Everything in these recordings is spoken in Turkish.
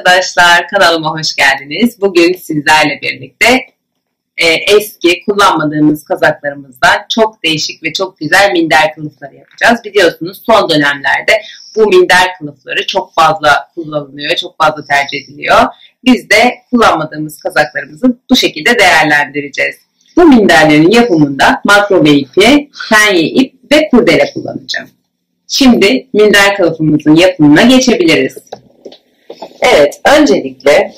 arkadaşlar, kanalıma hoş geldiniz. Bugün sizlerle birlikte eski kullanmadığımız kazaklarımızdan çok değişik ve çok güzel minder kılıfları yapacağız. Biliyorsunuz son dönemlerde bu minder kılıfları çok fazla kullanılıyor, çok fazla tercih ediliyor. Biz de kullanmadığımız kazaklarımızı bu şekilde değerlendireceğiz. Bu minderlerin yapımında makrome ipi, penye ip ve kurdele kullanacağım. Şimdi minder kılıfımızın yapımına geçebiliriz. Evet, öncelikle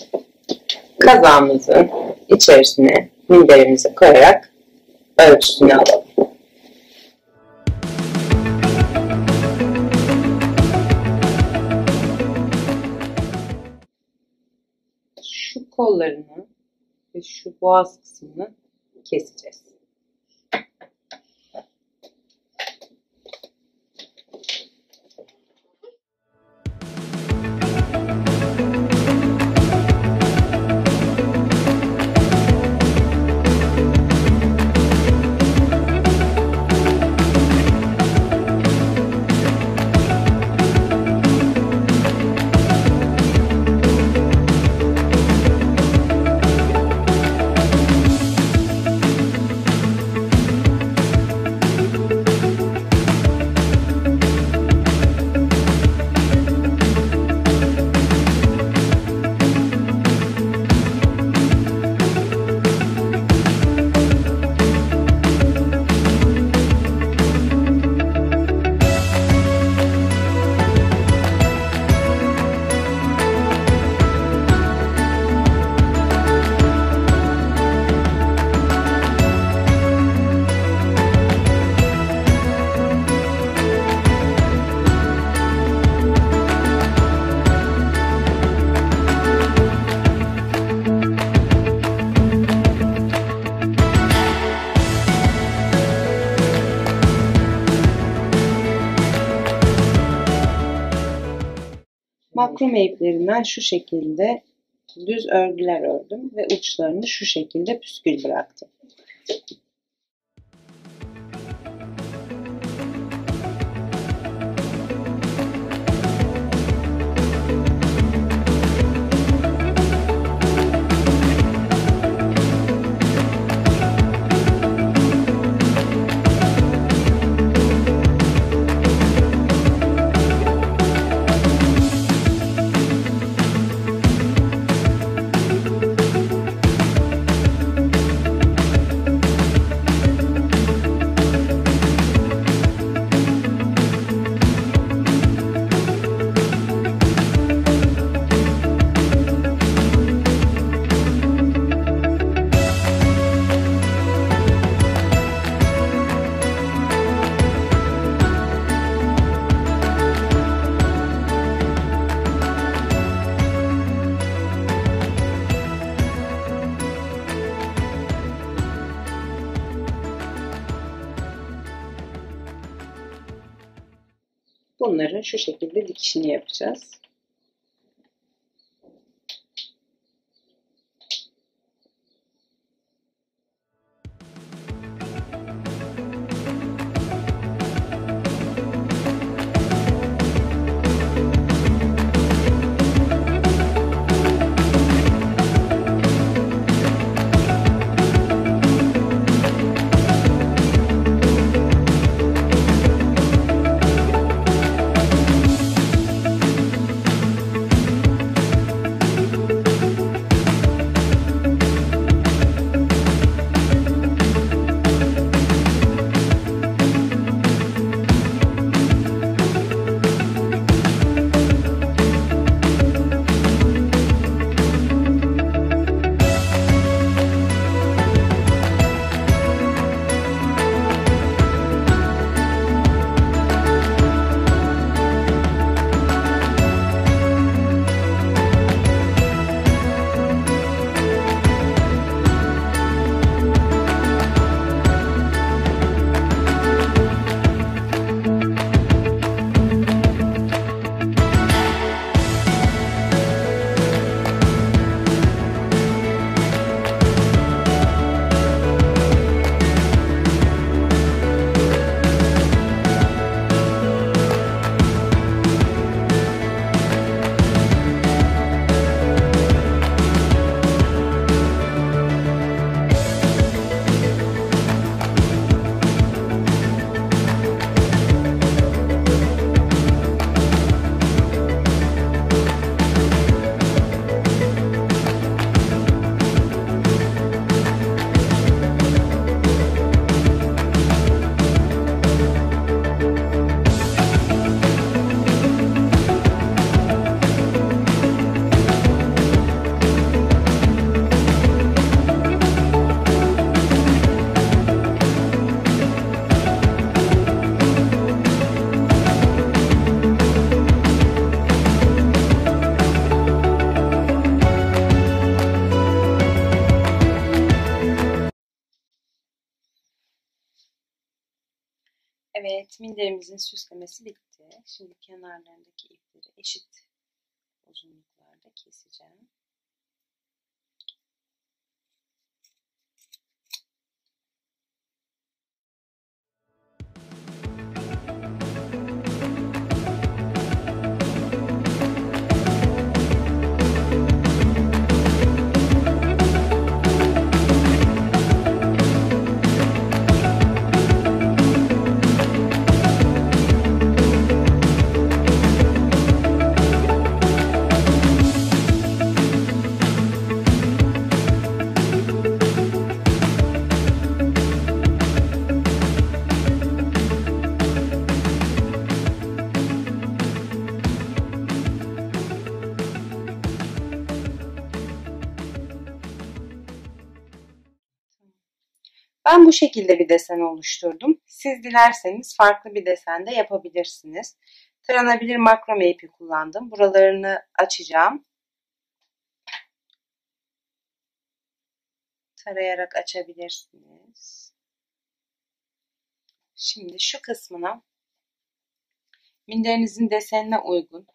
kazağımızın içerisine minderimizi koyarak ölçüsünü alalım. Şu kollarını ve şu boğaz kısmını keseceğiz. Makrome iplerinden şu şekilde düz örgüler ördüm ve uçlarını şu şekilde püskül bıraktım. Bunların şu şekilde dikişini yapacağız. Evet, minderimizin süslemesi bitti. Şimdi kenarlarındaki ipleri eşit uzunluklarda keseceğim. Ben bu şekilde bir desen oluşturdum. Siz dilerseniz farklı bir desen de yapabilirsiniz. Taranabilir makrame ipi kullandım. Buralarını açacağım. Tarayarak açabilirsiniz. Şimdi şu kısmına minderinizin desenine uygun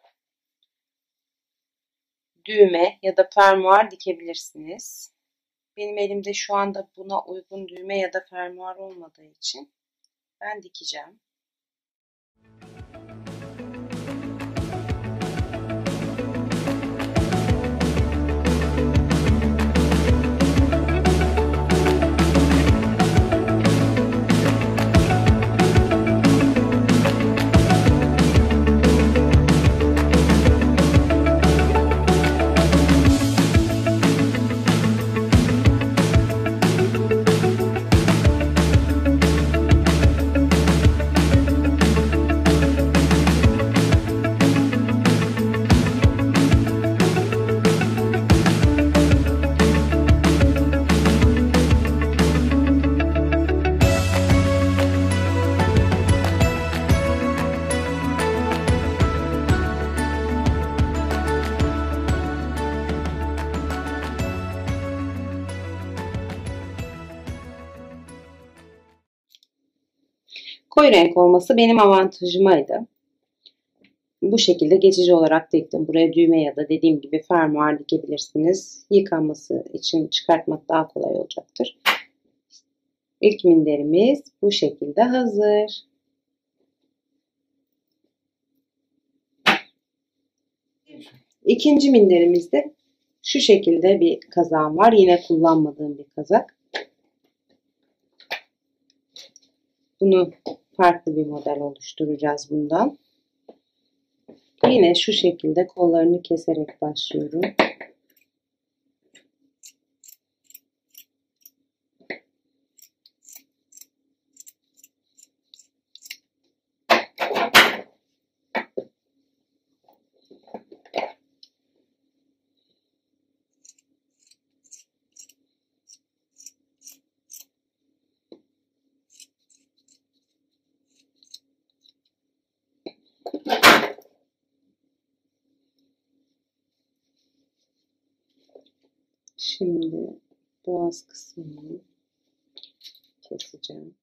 düğme ya da fermuar dikebilirsiniz. Benim elimde şu anda buna uygun düğme ya da fermuar olmadığı için ben dikeceğim. Koyu renk olması benim avantajımaydı. Bu şekilde geçici olarak diktim. Buraya düğme ya da dediğim gibi fermuar dikebilirsiniz. Yıkanması için çıkartmak daha kolay olacaktır. İlk minderimiz bu şekilde hazır. İkinci minderimizde şu şekilde bir kazağım var. Yine kullanmadığım bir kazak. Bunu farklı bir model oluşturacağız bundan. Yine şu şekilde kollarını keserek başlıyorum. Şimdi boğaz kısmını keseceğim.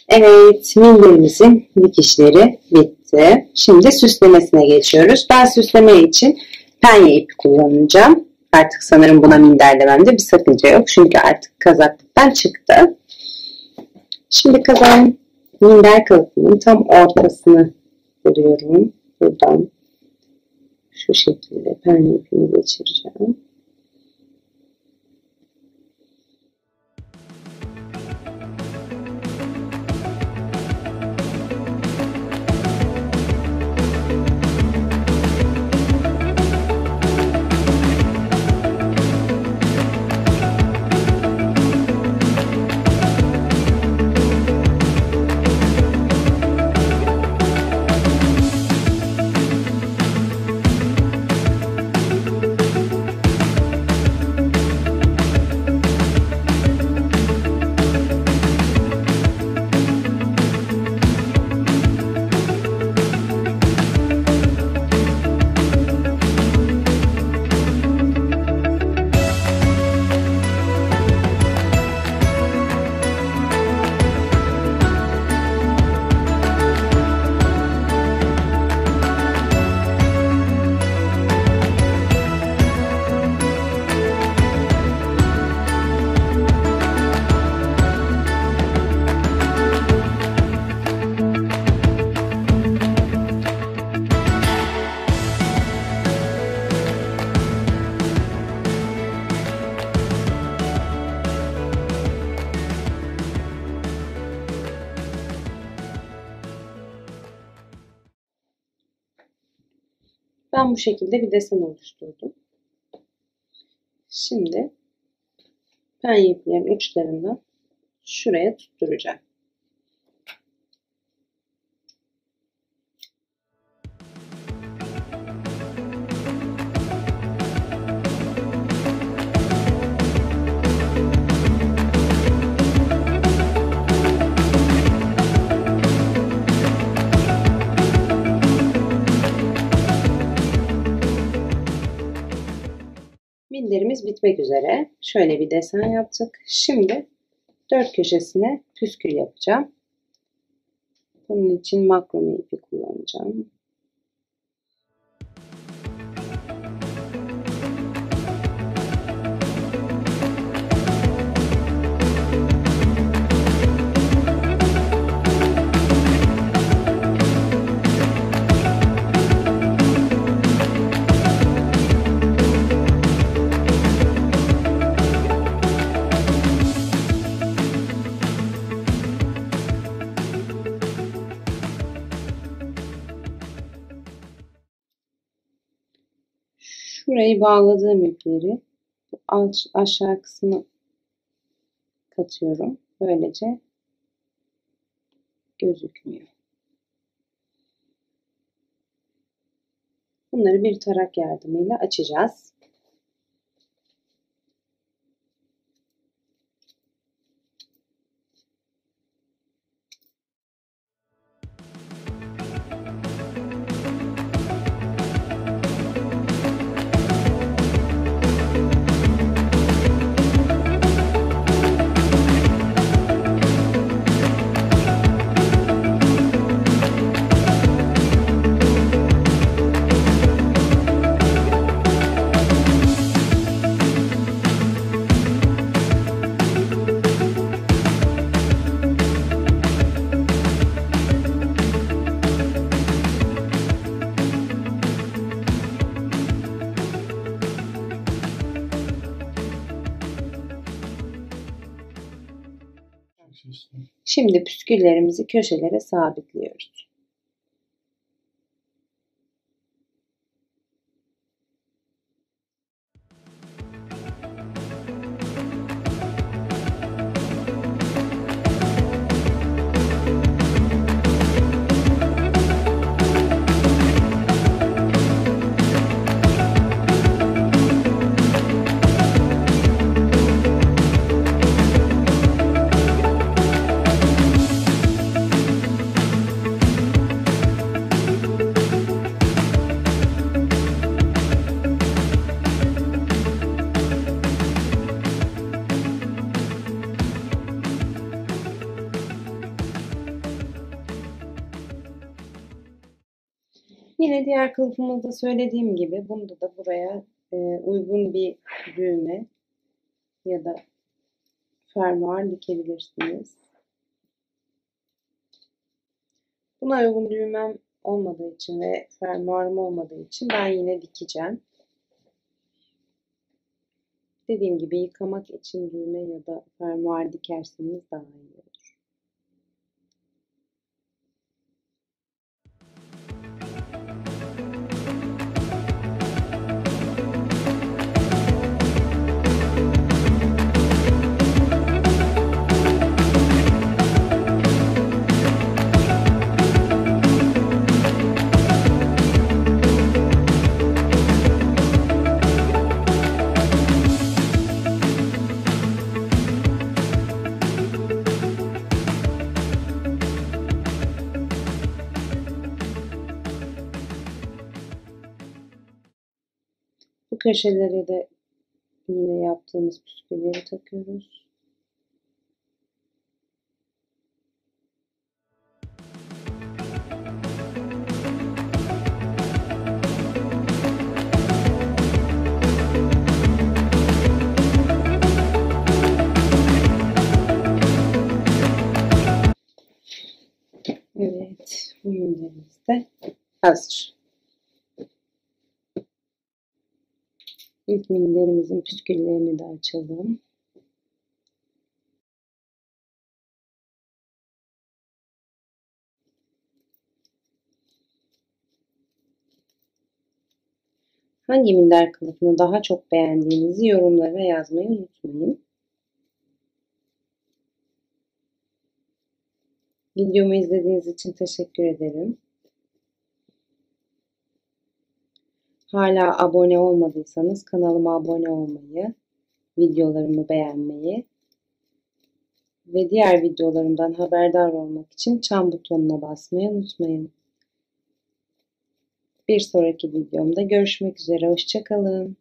Evet, minderimizin dikişleri bitti. bitti. Şimdi süslemesine geçiyoruz. Ben süsleme için penye ipi kullanacağım. Artık sanırım buna minder dememde bir sakınca yok. Çünkü artık kazaklıktan çıktı. Şimdi kazağın minder kılıfının tam ortasını buluyorum. Buradan şu şekilde penye ipimi geçireceğim. Ben bu şekilde bir desen oluşturdum. Şimdi penye iplerin uçlarından şuraya tutturacağım. Minderimiz bitmek üzere. Şöyle bir desen yaptık. Şimdi dört köşesine püskül yapacağım. Bunun için makrome ipi kullanacağım. Şurayı bağladığım ipleri aşağı kısmına katıyorum. Böylece gözükmüyor. Bunları bir tarak yardımıyla açacağız. Şimdi püsküllerimizi köşelere sabitliyoruz. Yine diğer kılıfımızda söylediğim gibi bunda da buraya uygun bir düğme ya da fermuar dikebilirsiniz. Buna uygun düğmem olmadığı için ve fermuarım olmadığı için ben yine dikeceğim. Dediğim gibi yıkamak için düğme ya da fermuar dikerseniz daha iyi olur. Bu köşelere de yine yaptığımız püskülleri takıyoruz. Evet, bu minderimiz de hazır. İlk minderimizin püsküllerini de açalım. Hangi minder kılıfını daha çok beğendiğinizi yorumlara yazmayı unutmayın. Videomu izlediğiniz için teşekkür ederim. Hala abone olmadıysanız kanalıma abone olmayı, videolarımı beğenmeyi ve diğer videolarımdan haberdar olmak için çan butonuna basmayı unutmayın. Bir sonraki videomda görüşmek üzere. Hoşça kalın.